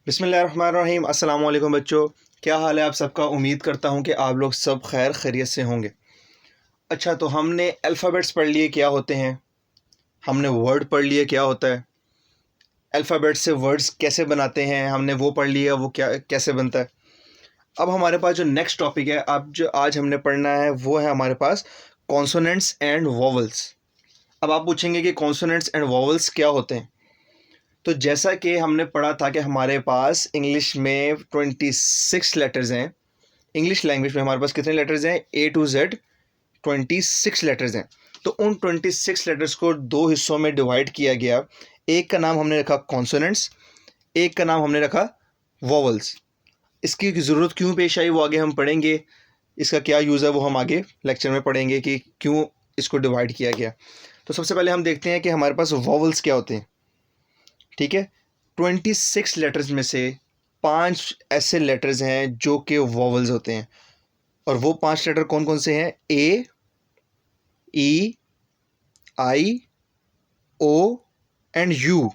बिस्मिल्लाहिर्रहमानिर्रहीम। अस्सलाम वालेकुम बच्चों, क्या हाल है आप सबका। उम्मीद करता हूँ कि आप लोग सब खैर खैरियत से होंगे। अच्छा, तो हमने अल्फ़ाबेट्स पढ़ लिए क्या होते हैं, हमने वर्ड पढ़ लिए क्या होता है, अल्फ़ाबेट से वर्ड्स कैसे बनाते हैं हमने वो पढ़ लिया, वो क्या कैसे बनता है। अब हमारे पास जो नेक्स्ट टॉपिक है, अब जो आज हमने पढ़ना है वो है हमारे पास कॉन्सोनेंट्स एंड वोवल्स। अब आप पूछेंगे कि कॉन्सोनेंट्स एंड वोवल्स क्या होते हैं। तो जैसा कि हमने पढ़ा था कि हमारे पास इंग्लिश में 26 लेटर्स हैं। इंग्लिश लैंग्वेज में हमारे पास कितने लेटर्स हैं, A to Z 26 लेटर्स हैं। तो उन 26 लेटर्स को दो हिस्सों में डिवाइड किया गया। एक का नाम हमने रखा कॉन्सोनेंट्स, एक का नाम हमने रखा वोवल्स। इसकी ज़रूरत क्यों पेश आई वो आगे हम पढ़ेंगे, इसका क्या यूज़ है वो हम आगे लेक्चर में पढ़ेंगे कि क्यों इसको डिवाइड किया गया। तो सबसे पहले हम देखते हैं कि हमारे पास वोवल्स क्या होते हैं। ठीक है, 26 लेटर्स में से 5 ऐसे लेटर्स हैं जो कि वोवल्स होते हैं। और वो 5 लेटर कौन कौन से हैं, A, E, I, O and U।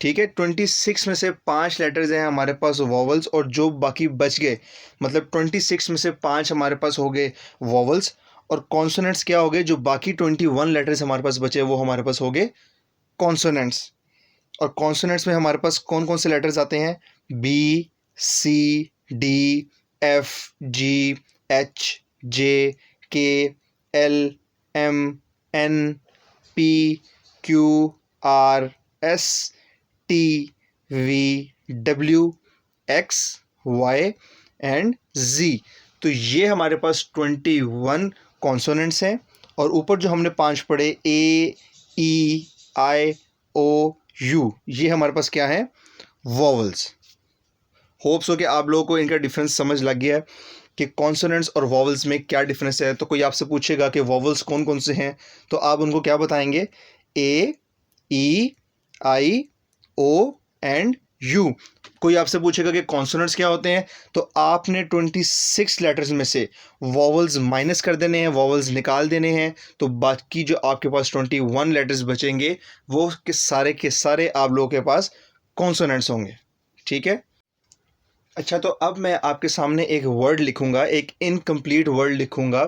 ठीक है, 26 में से 5 लेटर्स हैं हमारे पास वोवल्स, और जो बाकी बच गए, मतलब 26 में से 5 हमारे पास हो गए वोवल्स। और कॉन्सोनेंट्स क्या हो गए, जो बाकी 21 लेटर्स हमारे पास बचे वो हमारे पास हो गए कॉन्सोनेंट्स। और कॉन्सोनेंट्स में हमारे पास कौन कौन से लेटर्स आते हैं, B, C, D, F, G, H, J, K, L, M, N, P, Q, R, S, T, V, W, X, Y and Z। तो ये हमारे पास 21 कॉन्सोनेंट्स हैं। और ऊपर जो हमने 5 पढ़े, A, E, I, O, U, ये हमारे पास क्या है, वोवल्स। होप्स हो कि आप लोगों को इनका डिफरेंस समझ लग गया है कि कॉन्सोनेंट्स और वोवल्स में क्या डिफरेंस है। तो कोई आपसे पूछेगा कि वोवल्स कौन कौन से हैं, तो आप उनको क्या बताएंगे, A, E, I, O and U। कोई आपसे पूछेगा कि कॉन्सोनेंट्स क्या होते हैं, तो आपने 26 लेटर्स में से वोवल्स माइनस कर देने हैं, वोवल्स निकाल देने हैं। तो बाकी जो आपके पास 21 लेटर्स बचेंगे वो के सारे आप लोगों के पास कॉन्सोनेंट्स होंगे। ठीक है। अच्छा, तो अब मैं आपके सामने एक वर्ड लिखूंगा, एक इनकम्प्लीट वर्ड लिखूंगा।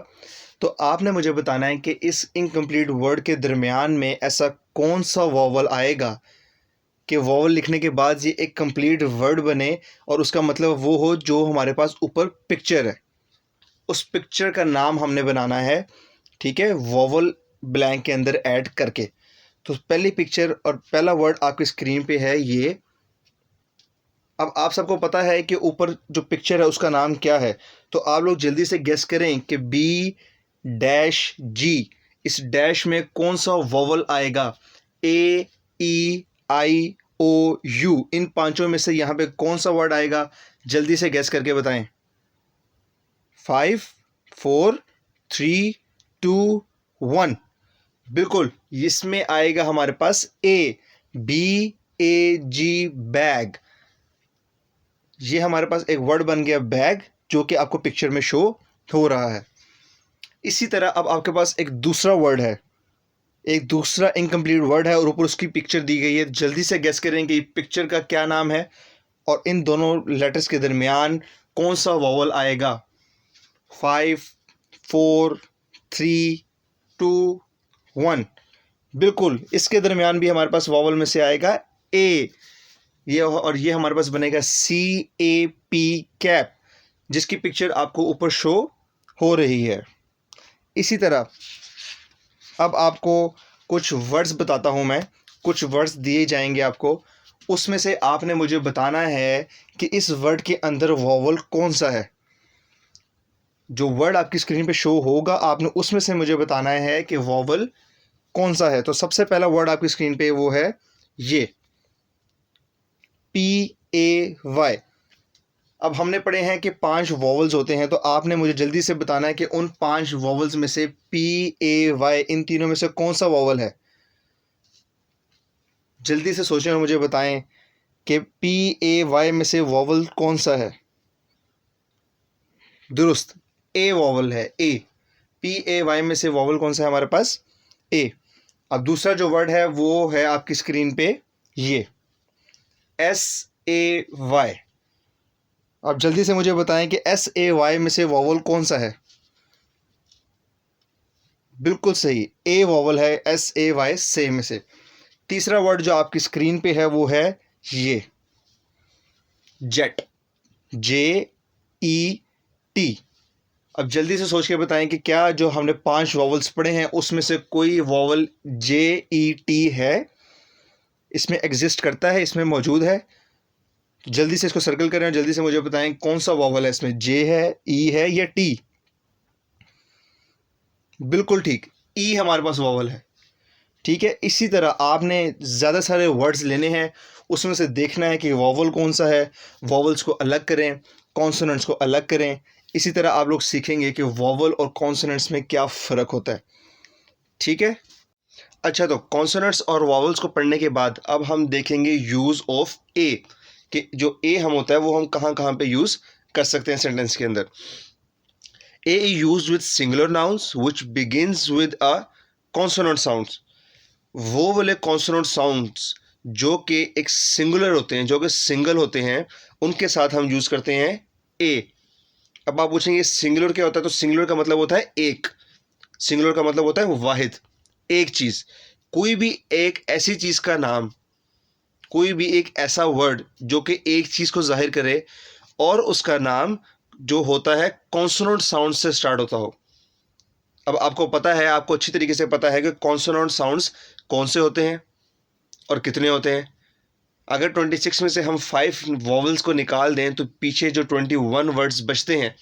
तो आपने मुझे बताना है कि इस इनकम्प्लीट वर्ड के दरमियान में ऐसा कौन सा वोवल आएगा कि वोवल लिखने के बाद ये एक कंप्लीट वर्ड बने और उसका मतलब वो हो जो हमारे पास ऊपर पिक्चर है। उस पिक्चर का नाम हमने बनाना है, ठीक है, वोवल ब्लैंक के अंदर ऐड करके। तो पहली पिक्चर और पहला वर्ड आपकी स्क्रीन पे है ये। अब आप सबको पता है कि ऊपर जो पिक्चर है उसका नाम क्या है। तो आप लोग जल्दी से गेस करें कि B-G, इस डैश में कौन सा वोवल आएगा। A, E, I, O, U, इन पांचों में से यहाँ पे कौन सा वर्ड आएगा, जल्दी से गेस करके बताएं। 5, 4, 3, 2, 1। बिल्कुल, इसमें आएगा हमारे पास A, B-A-G, बैग। ये हमारे पास एक वर्ड बन गया बैग, जो कि आपको पिक्चर में शो हो रहा है। इसी तरह अब आपके पास एक दूसरा वर्ड है, एक दूसरा इनकम्प्लीट वर्ड है और ऊपर उसकी पिक्चर दी गई है। जल्दी से गेस करें कि पिक्चर का क्या नाम है और इन दोनों लेटर्स के दरमियान कौन सा वोवल आएगा। 5, 4, 3, 2, 1। बिल्कुल, इसके दरमियान भी हमारे पास वोवल में से आएगा ए। और ये हमारे पास बनेगा CAP, कैप, जिसकी पिक्चर आपको ऊपर शो हो रही है। इसी तरह अब आपको कुछ वर्ड्स बताता हूँ मैं, कुछ वर्ड्स दिए जाएंगे आपको, उसमें से आपने मुझे बताना है कि इस वर्ड के अंदर वोवल कौन सा है। जो वर्ड आपकी स्क्रीन पे शो होगा आपने उसमें से मुझे बताना है कि वोवल कौन सा है। तो सबसे पहला वर्ड आपकी स्क्रीन पे वो है ये PAY। अब हमने पढ़े हैं कि 5 वोवल्स होते हैं, तो आपने मुझे जल्दी से बताना है कि उन 5 वोवल्स में से PAY, इन तीनों में से कौन सा वोवल है। जल्दी से सोचें और मुझे बताएं कि PAY में से वोवल कौन सा है। दुरुस्त, ए वोवल है, ए। PAY में से वोवल कौन सा है हमारे पास, ए। अब दूसरा जो वर्ड है वो है आपकी स्क्रीन पे ये SAY। आप जल्दी से मुझे बताएं कि SAY में से वॉवल कौन सा है? बिल्कुल सही, ए वॉवल है SAY से में से। तीसरा वर्ड जो आपकी स्क्रीन पे है वो है ये, जेट, JET। अब जल्दी से सोच के बताएं कि क्या जो हमने 5 वॉवल्स पढ़े हैं उसमें से कोई वॉवल JET है, इसमें एग्जिस्ट करता है, इसमें मौजूद है? जल्दी से इसको सर्कल करें और जल्दी से मुझे बताएं कौन सा वॉवल है इसमें, जे है, ई है या टी? बिल्कुल ठीक, ई हमारे पास वॉवल है। ठीक है, इसी तरह आपने ज़्यादा सारे वर्ड्स लेने हैं, उसमें से देखना है कि वॉवल कौन सा है, वॉवल्स को अलग करें, कॉन्सोनेंट्स को अलग करें। इसी तरह आप लोग सीखेंगे कि वॉवल और कॉन्सोनेंट्स में क्या फ़र्क होता है। ठीक है, अच्छा, तो कॉन्सोनेंट्स और वॉवल्स को पढ़ने के बाद अब हम देखेंगे यूज़ ऑफ ए, कि जो ए हम होता है वो हम कहाँ कहाँ पे यूज़ कर सकते हैं सेंटेंस के अंदर। A use with singular nouns which begins with a consonant sounds. वो वाले कॉन्सोनेंट साउंड्स जो कि एक सिंगुलर होते हैं, जो कि सिंगल होते हैं, उनके साथ हम यूज़ करते हैं ए। अब आप पूछेंगे सिंगुलर क्या होता है, तो सिंगुलर का मतलब होता है एक, सिंगुलर का मतलब होता है वाहिद, एक चीज़। कोई भी एक ऐसी चीज़ का नाम, कोई भी एक ऐसा वर्ड जो कि एक चीज़ को जाहिर करे और उसका नाम जो होता है कॉन्सोनेंट साउंड से स्टार्ट होता हो। अब आपको पता है, आपको अच्छी तरीके से पता है कि कॉन्सोनेंट साउंड्स कौन से होते हैं और कितने होते हैं। अगर 26 में से हम 5 वॉवल्स को निकाल दें तो पीछे जो 21 वर्ड्स बचते हैं,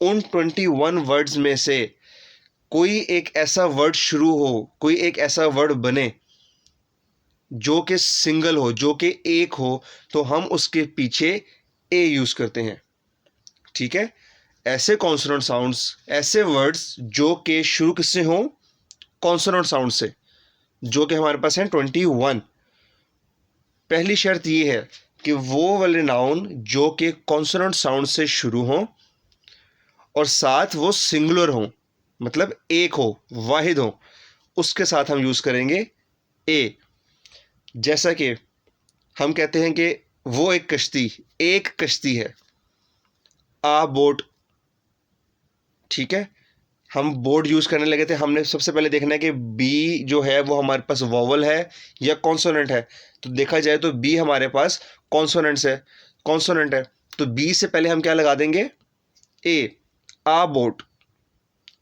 उन 21 वर्ड्स में से कोई एक ऐसा वर्ड शुरू हो, कोई एक ऐसा वर्ड बने जो कि सिंगल हो, जो कि एक हो, तो हम उसके पीछे ए यूज़ करते हैं। ठीक है, ऐसे कॉन्सोनेंट साउंड्स, ऐसे वर्ड्स जो कि शुरू किससे हों, कॉन्सोनेंट साउंड से, जो कि हमारे पास हैं 21। पहली शर्त ये है कि वो वाले नाउन जो कि कॉन्सोनेंट साउंड से शुरू हों और साथ वो सिंगुलर हों, मतलब एक हो, वाहिद हो, उसके साथ हम यूज़ करेंगे ए। जैसा कि हम कहते हैं कि वो एक कश्ती है, आ बोट। ठीक है, हम बोर्ड यूज़ करने लगे थे, हमने सबसे पहले देखना है कि बी जो है वो हमारे पास वॉवल है या कॉन्सोनेंट है। तो देखा जाए तो बी हमारे पास कॉन्सोनेंट है, तो बी से पहले हम क्या लगा देंगे, ए, आ बोट,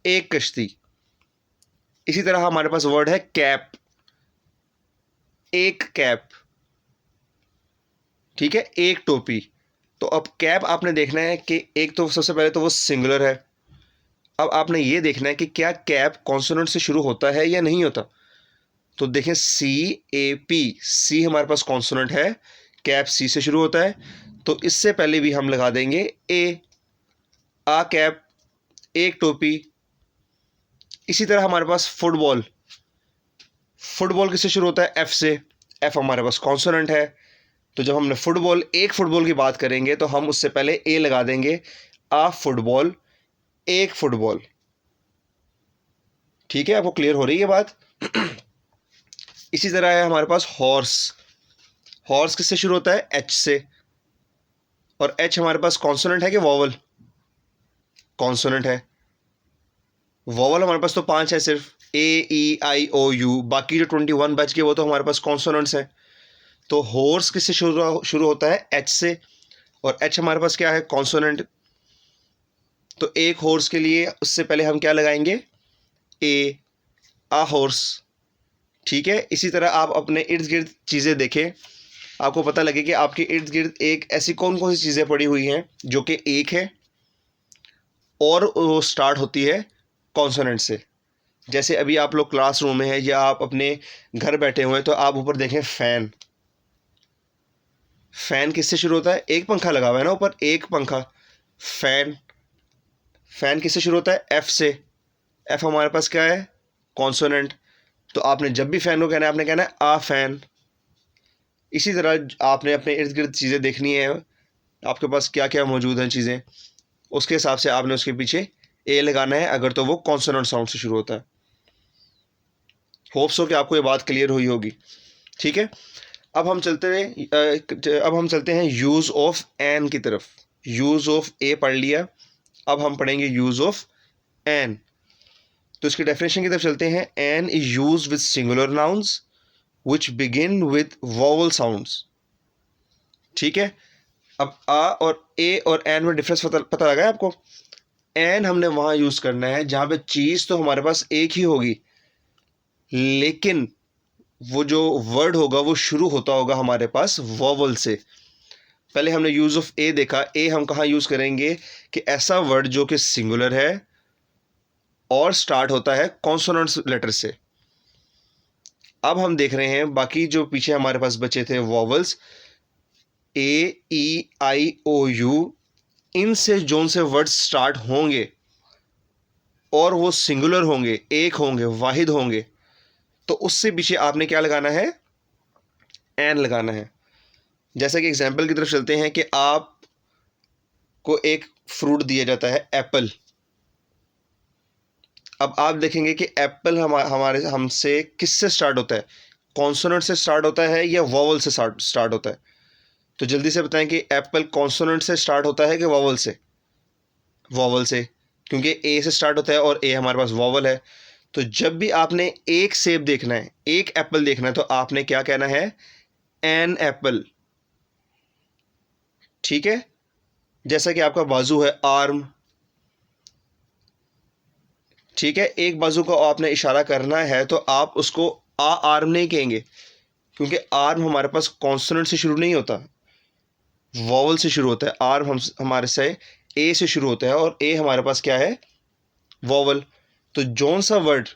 एक कश्ती। इसी तरह हमारे पास वर्ड है कैप, एक कैप। ठीक है, एक टोपी। तो अब कैप आपने देखना है कि एक तो सबसे पहले तो वो सिंगुलर है। अब आपने ये देखना है कि क्या कैप कॉन्सोनेंट से शुरू होता है या नहीं होता। तो देखें, CAP, सी हमारे पास कॉन्सोनेंट है, कैप सी से शुरू होता है, तो इससे पहले भी हम लगा देंगे ए, आ कैप, एक टोपी। इसी तरह हमारे पास फुटबॉल किससे शुरू होता है, एफ से, एफ हमारे पास कॉन्सोनेंट है, तो जब हमने एक फुटबॉल की बात करेंगे तो हम उससे पहले ए लगा देंगे, आ फुटबॉल, एक फुटबॉल। ठीक है, आपको क्लियर हो रही है बात? इसी तरह है हमारे पास हॉर्स किससे शुरू होता है, एच से, और एच हमारे पास कॉन्सोनेंट है कि वॉवल, कॉन्सोनेंट है। वॉवल हमारे पास तो 5 है सिर्फ, AEIOU, बाकी जो 21 बच गए वो तो हमारे पास कॉन्सोनेंट्स हैं। तो हॉर्स किससे शुरू होता है, एच से, और एच हमारे पास क्या है, कॉन्सोनेंट। तो एक हॉर्स के लिए उससे पहले हम क्या लगाएंगे, ए, आ हॉर्स। ठीक है, इसी तरह आप अपने इर्द गिर्द चीज़ें देखें, आपको पता लगे कि आपके इर्द गिर्द एक ऐसी कौन कौन सी चीज़ें पड़ी हुई हैं जो कि एक है और वो स्टार्ट होती है कॉन्सोनेंट से। जैसे अभी आप लोग क्लासरूम में हैं या आप अपने घर बैठे हुए हैं, तो आप ऊपर देखें फैन किससे शुरू होता है, एक पंखा लगा हुआ है ना ऊपर, एक पंखा, फैन किससे शुरू होता है, एफ से, एफ हमारे पास क्या है, कॉन्सोनेंट। तो आपने जब भी फैन को कहना है, आपने कहना है आ फैन। इसी तरह आपने अपने इर्द गिर्द चीज़ें देखनी है, आपके पास क्या क्या मौजूद हैं चीज़ें, उसके हिसाब से आपने उसके पीछे ए लगाना है, अगर तो वो कॉन्सोनेंट साउंड से शुरू होता है। होप्स हो कि आपको ये बात क्लियर हुई होगी। ठीक है, अब हम चलते हैं यूज़ ऑफ एन की तरफ। यूज़ ऑफ ए पढ़ लिया, अब हम पढ़ेंगे यूज़ ऑफ एन। तो इसकी डेफिनेशन की तरफ चलते हैं। An is use with singular nouns which begin with vowel sounds. ठीक है, अब आ और ए और एन में डिफरेंस पता लगा है आपको। एन हमने वहां यूज करना है जहां पे चीज तो हमारे पास एक ही होगी, लेकिन वो जो वर्ड होगा वो शुरू होता होगा हमारे पास वॉवल से। पहले हमने यूज ऑफ ए देखा। ए हम कहाँ यूज करेंगे कि ऐसा वर्ड जो कि सिंगुलर है और स्टार्ट होता है कॉन्सोनेंट्स लेटर से। अब हम देख रहे हैं बाकी जो पीछे हमारे पास बचे थे vowels, A E I O U, इनसे जोन से वर्ड स्टार्ट होंगे और वो सिंगुलर होंगे, एक होंगे, वाहिद होंगे, तो उससे पीछे आपने क्या लगाना है, एन लगाना है। जैसा कि एग्जाम्पल की तरफ चलते हैं कि आपको एक फ्रूट दिया जाता है एप्पल। अब आप देखेंगे कि एप्पल हमारे हमसे किससे स्टार्ट होता है, कॉन्सोनेंट से स्टार्ट होता है या वॉवल से स्टार्ट होता है। तो जल्दी से बताएं कि एप्पल कॉन्सोनेंट से स्टार्ट होता है कि वॉवल से। वॉवल से, क्योंकि ए से स्टार्ट होता है और ए हमारे पास वॉवल है। तो जब भी आपने एक सेब देखना है, एक एप्पल देखना है, तो आपने क्या कहना है, एन एप्पल। ठीक है, जैसा कि आपका बाजू है आर्म। ठीक है, एक बाजू को आपने इशारा करना है तो आप उसको आर्म नहीं कहेंगे, क्योंकि आर्म हमारे पास कॉन्सोनेंट से शुरू नहीं होता, वॉवल से शुरू होता है। आर्म हमारे से ए से शुरू होता है और ए हमारे पास क्या है, वॉवल। तो जौन सा वर्ड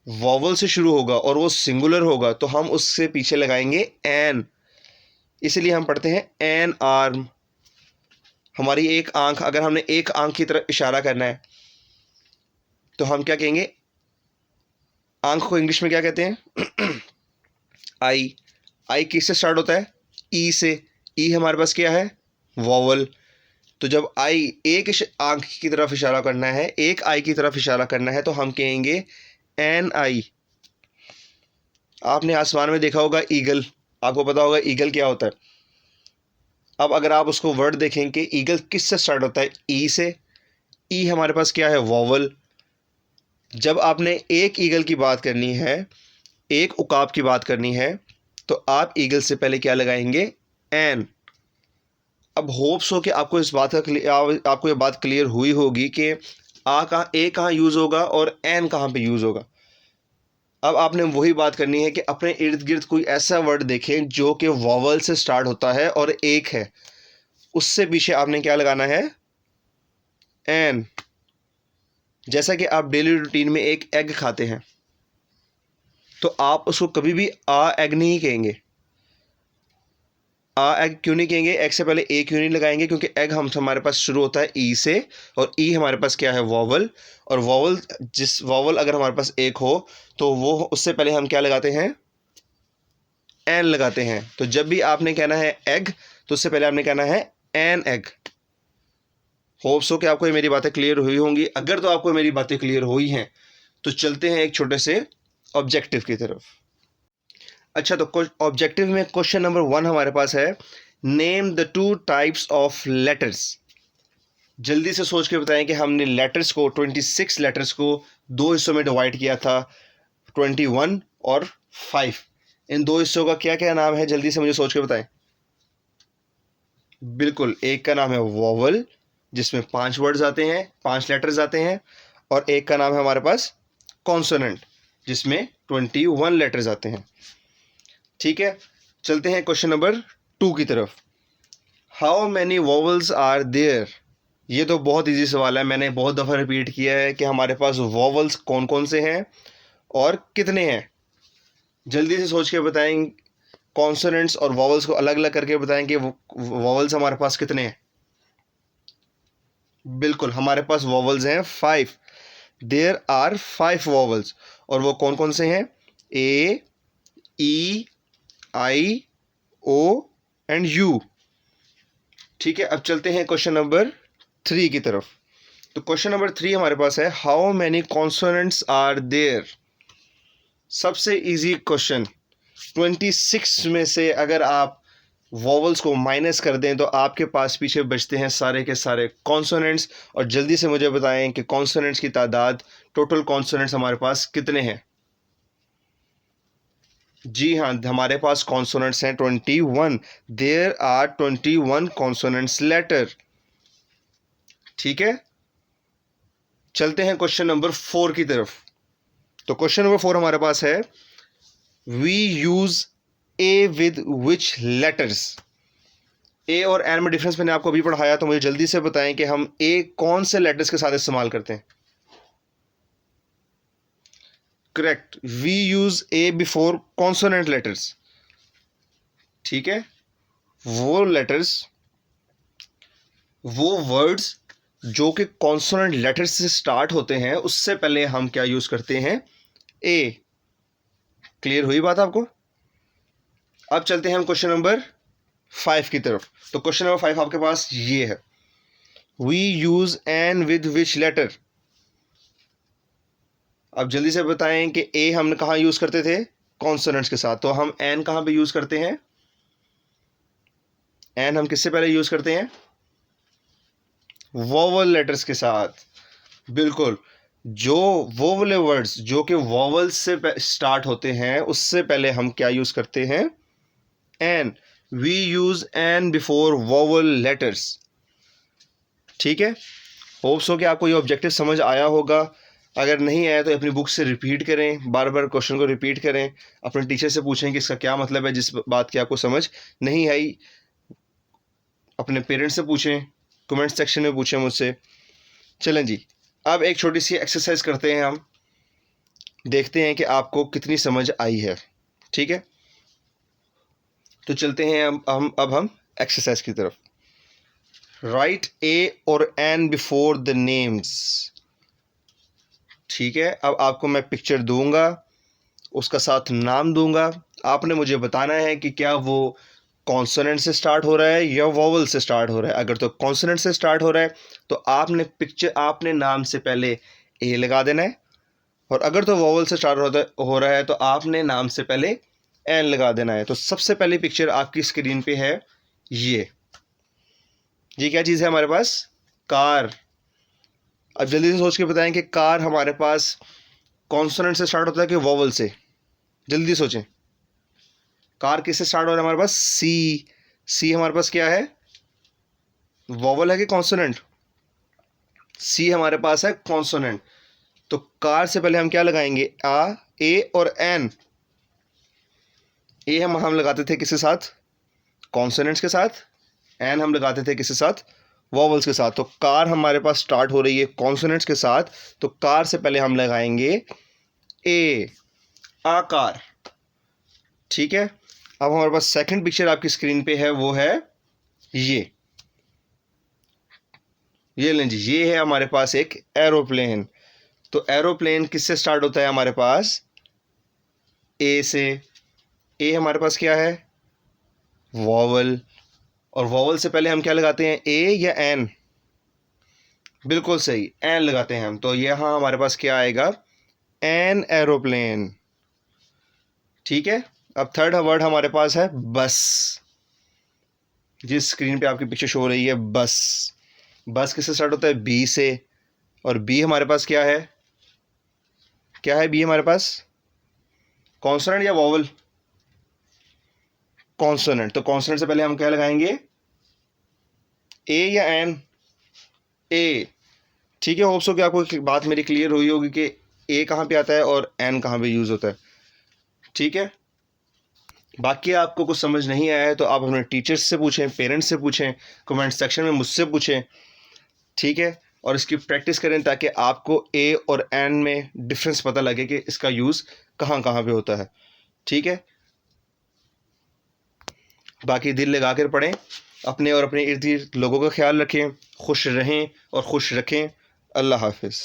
वॉवल से शुरू होगा और वो सिंगुलर होगा तो हम उससे पीछे लगाएंगे एन। इसलिए हम पढ़ते हैं एन आर्म। हमारी एक आंख, अगर हमने एक आंख की तरफ इशारा करना है तो हम क्या कहेंगे, आंख को इंग्लिश में क्या कहते हैं, आई। आई किससे स्टार्ट होता है, ई से। ई हमारे पास क्या है, वॉवल। तो जब आई एक आंख की तरफ इशारा करना है, एक आई की तरफ इशारा करना है, तो हम कहेंगे एन आई। आपने आसमान में देखा होगा ईगल, आपको पता होगा ईगल क्या होता है। अब अगर आप उसको वर्ड देखें कि ईगल किससे स्टार्ट होता है, ई से। ई हमारे पास क्या है, वॉवल। जब आपने एक ईगल की बात करनी है, एक उकाब की बात करनी है, तो आप ईगल से पहले क्या लगाएंगे, एन। अब होप्स हो कि आपको इस बात का आपको ये बात क्लियर हुई होगी कि ए कहाँ यूज़ होगा और एन कहाँ पे यूज़ होगा। अब आपने वही बात करनी है कि अपने इर्द गिर्द कोई ऐसा वर्ड देखें जो कि वॉवल से स्टार्ट होता है और एक है, उससे पीछे आपने क्या लगाना है, एन। जैसा कि आप डेली रूटीन में एक एग खाते हैं, तो आप उसको कभी भी आ एग नहीं कहेंगे। आ एग क्यों नहीं कहेंगे, एग से पहले ए क्यों नहीं लगाएंगे, क्योंकि एग हमारे पास शुरू होता है ई से, और ई हमारे पास क्या है, वॉवल। और वॉवल, जिस वॉवल अगर हमारे पास एक हो तो वो उससे पहले हम क्या लगाते हैं, एन लगाते हैं। तो जब भी आपने कहना है एग, तो उससे पहले आपने कहना है एन एग। होप्स हो कि आपको ये मेरी बातें क्लियर हुई होंगी। अगर तो आपको मेरी बातें क्लियर हुई हैं तो चलते हैं एक छोटे से ऑब्जेक्टिव की तरफ। अच्छा, तो ऑब्जेक्टिव में क्वेश्चन नंबर 1 हमारे पास है, name the 2 types of letters. जल्दी से सोच के बताएं कि हमने लेटर्स को 26 लेटर्स को 2 हिस्सों में डिवाइड किया था, 21 और 5। इन 2 हिस्सों का क्या क्या नाम है, जल्दी से मुझे सोच के बताएं। बिल्कुल, एक का नाम है वॉवल जिसमें 5 वर्ड्स आते हैं, 5 लेटर्स आते हैं, और एक का नाम है हमारे पास कॉन्सोनेंट जिसमें 21 लेटर्स आते हैं। ठीक है, चलते हैं क्वेश्चन नंबर 2 की तरफ। How many vowels are there. ये तो बहुत इजी सवाल है, मैंने बहुत दफ़ा रिपीट किया है कि हमारे पास वॉवल्स कौन कौन से हैं और कितने हैं। जल्दी से सोच के बताएं, कॉन्सोनेंट्स और वॉवल्स को अलग अलग करके बताएं कि वॉवल्स हमारे पास कितने हैं। बिल्कुल, हमारे पास वॉवल्स हैं 5। देयर आर 5 वॉवल्स, और वो कौन कौन से हैं, ए, E, I, O and you. ठीक है, अब चलते हैं क्वेश्चन नंबर 3 की तरफ। तो क्वेश्चन नंबर 3 हमारे पास है, how many consonants are there. सबसे इजी क्वेश्चन, 26 में से अगर आप वॉवल्स को माइनस कर दें तो आपके पास पीछे बचते हैं सारे के सारे कॉन्सोनेंट्स। और जल्दी से मुझे बताएं कि कॉन्सोनेंट्स की तादाद, टोटल कॉन्सोनेंट्स हमारे पास कितने हैं। जी हाँ, हमारे पास कॉन्सोनेंट्स हैं 21। There are 21 consonants letter. ठीक है, चलते हैं क्वेश्चन नंबर 4 की तरफ। तो क्वेश्चन नंबर 4 हमारे पास है, we use a with which letters. A और एन में डिफरेंस मैंने आपको अभी पढ़ाया, तो मुझे जल्दी से बताएं कि हम ए कौन से लेटर्स के साथ इस्तेमाल करते हैं। Correct, we use a before consonant letters. ठीक है, वो लेटर्स, वो वर्ड्स जो कि कॉन्सोनेंट लेटर्स से स्टार्ट होते हैं, उससे पहले हम क्या यूज करते हैं, ए। क्लियर हुई बात आपको। अब चलते हैं हम क्वेश्चन नंबर 5 की तरफ। तो क्वेश्चन नंबर 5 आपके पास ये है, we use an with which letter. अब जल्दी से बताएं कि ए हम कहाँ यूज करते थे, कॉन्सोनेंट्स के साथ। तो हम एन कहाँ पे यूज करते हैं, एन हम किससे पहले यूज करते हैं, वोवल लेटर्स के साथ। बिल्कुल, जो वोवल वर्ड्स जो कि वोवल से स्टार्ट होते हैं, उससे पहले हम क्या यूज करते हैं, an. We use an before vowel letters. ठीक है, होप्स हो कि आपको ये ऑब्जेक्टिव समझ आया होगा। अगर नहीं आया तो अपनी बुक से रिपीट करें, बार बार क्वेश्चन को रिपीट करें, अपने टीचर से पूछें कि इसका क्या मतलब है। जिस बात की आपको समझ नहीं आई, अपने पेरेंट्स से पूछें, कमेंट सेक्शन में पूछें मुझसे। चलें जी, अब एक छोटी सी एक्सरसाइज करते हैं हम, देखते हैं कि आपको कितनी समझ आई है। ठीक है, तो चलते हैं अब हम एक्सरसाइज की तरफ। राइट ए और एन बिफोर द नेम्स। ठीक है, अब आपको मैं पिक्चर दूंगा, उसका साथ नाम दूंगा, आपने मुझे बताना है कि क्या वो कॉन्सोनेंट से स्टार्ट हो रहा है या वोवल से स्टार्ट हो रहा है। अगर तो कॉन्सोनेंट से स्टार्ट हो रहा है तो आपने नाम से पहले ए लगा देना है, और अगर तो वोवल से स्टार्ट हो रहा है तो आपने नाम से पहले एन लगा देना है। तो सबसे पहली पिक्चर आपकी स्क्रीन पे है ये क्या चीज़ है हमारे पास, कार। अब जल्दी से सोच के बताएं कि कार हमारे पास कॉन्सोनेंट से स्टार्ट होता है कि वोवल से। जल्दी सोचें, कार किससे स्टार्ट हो रहा है हमारे पास, सी हमारे पास क्या है, वोवल है कि कॉन्सोनेंट, सी हमारे पास है कॉन्सोनेंट। तो कार से पहले हम क्या लगाएंगे, आ, ए और एन। ए हम लगाते थे किसके साथ, कॉन्सोनेंट्स के साथ। एन हम लगाते थे किसके साथ, वोवल्स के साथ। तो कार हमारे पास स्टार्ट हो रही है कॉन्सोनेंट्स के साथ, तो कार से पहले हम लगाएंगे ए, आकार। ठीक है, अब हमारे पास सेकंड पिक्चर आपकी स्क्रीन पे है, वो है ये लें जी, ये है हमारे पास एक एरोप्लेन। तो एरोप्लेन किससे स्टार्ट होता है हमारे पास, ए से। ए हमारे पास क्या है, वोवल, और वोवल से पहले हम क्या लगाते हैं, ए या एन। बिल्कुल सही, एन लगाते हैं हम। तो यहाँ हमारे पास क्या आएगा, एन एरोप्लेन। ठीक है, अब थर्ड वर्ड हमारे पास है बस। जिस स्क्रीन पे आपकी पिक्चर शो हो रही है, बस। बस किससे स्टार्ट होता है, बी से। और बी हमारे पास क्या है, बी हमारे पास कॉन्सोनेंट या वोवल, कॉन्सोनेंट। तो कॉन्सोनेंट से पहले हम क्या लगाएंगे, ए या एन, ए। ठीक है, होप्स हो कि आपको एक बात मेरी क्लियर हुई होगी कि ए कहाँ पे आता है और एन कहाँ पे यूज़ होता है। ठीक है, बाकी आपको कुछ समझ नहीं आया है तो आप अपने टीचर्स से पूछें, पेरेंट्स से पूछें, कमेंट सेक्शन में मुझसे पूछें। ठीक है, और इसकी प्रैक्टिस करें ताकि आपको ए और एन में डिफरेंस पता लगे कि इसका यूज़ कहाँ कहाँ पे होता है। ठीक है, बाकी दिल लगा कर पढ़ें, अपने और अपने इर्द गिर्द लोगों का ख्याल रखें, खुश रहें और खुश रखें। अल्लाह हाफिज़।